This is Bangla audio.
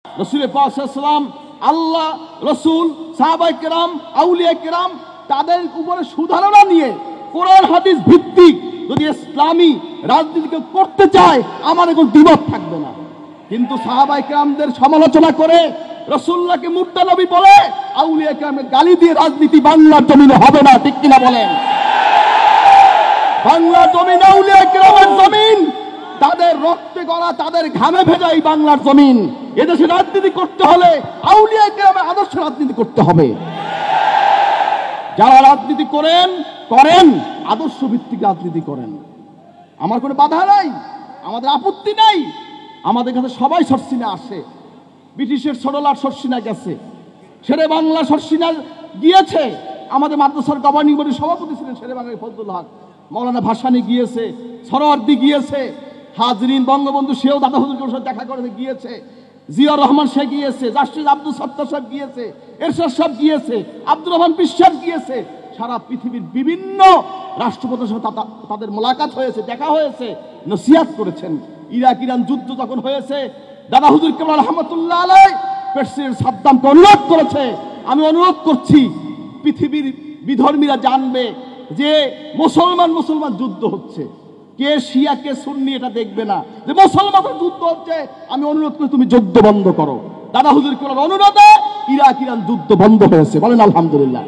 রাসূল পাক সাল্লাল্লাহু আলাইহি ওয়াসাল্লাম, আল্লাহ, রাসূল, সাহাবায়ে কেরাম, আউলিয়া কেরাম তাদের উপরে সুধারণা নিয়ে কোরআন হাদিস ভিত্তিক যদি ইসলামী রাজনীতিকে করতে চায় আমাদের কোনো দ্বিমত থাকবে না। কিন্তু সাহাবায়ে কেরামদের সমালোচনা করে, রাসূলুল্লাহকে মুর্দা নবী বলে, আউলিয়া কেরামকে গালি দিয়ে রাজনীতি বাংলার জমিনে হবে না। ঠিক কিনা বলেন? বাংলার জমিন আউলিয়া কেরামের জমিন, তাদের রক্তে গড়া, তাদের ঘামে ভেজা এই বাংলার জমিন। এদেশে রাজনীতি করতে হলে আউলিয়া কেরামের আদর্শ রাজনীতি করতে হবে। যারা রাজনীতি করেন আদর্শ ভিত্তিক রাজনীতি করেন, আমার কোনো বাধা নাই, আমাদের আপত্তি নাই। আমাদের কাছে সবাই শর্ষিনা আসে, ব্রিটিশের সরলার শর্ষিনা গেছে, শেরে বাংলা শর্ষিনা গিয়েছে, আমাদের মাদ্রাসার গভর্নিং বডির সভাপতি ছিলেন শেরে বাংলার ফজলুল হক, মৌলানা ভাসানী গিয়েছে, সরওয়ার্দী গিয়েছে, হাজরিন বঙ্গবন্ধু সেও দাদা হুজুরের সাথে দেখা করে গিয়েছে, জিয়াউর রহমান শেখ গিয়েছে, জাস্টিস আব্দুল সত্তার সাহেব গিয়েছে, এরশাদ সাহেব গিয়েছে, আব্দুর রহমান বিশ্বাস গিয়েছে। সারা পৃথিবীর বিভিন্ন রাষ্ট্রপ্রধানের সাথে তাদের মোলাকাত হয়েছে, দেখা হয়েছে, নসিহত করেছেন। ইরাক ইরান যুদ্ধ যখন হয়েছে, দাদা হুজুর কেবল রহমতুল্লাহ আলাইহি প্রেসিডেন্ট সাদ্দামকে অনুরোধ করেছে, আমি অনুরোধ করছি পৃথিবীর বিধর্মীরা জানবে যে মুসলমান যুদ্ধ হচ্ছে, কে শিয়া কে সুন্নি এটা দেখবে না, যে মুসলমানের যুদ্ধ হচ্ছে, আমি অনুরোধ করি তুমি যুদ্ধ বন্ধ করো। দাদা হুজুর কেবল অনুরোধে ইরাক ইরান যুদ্ধ বন্ধ হয়েছে। বলেন আলহামদুলিল্লাহ।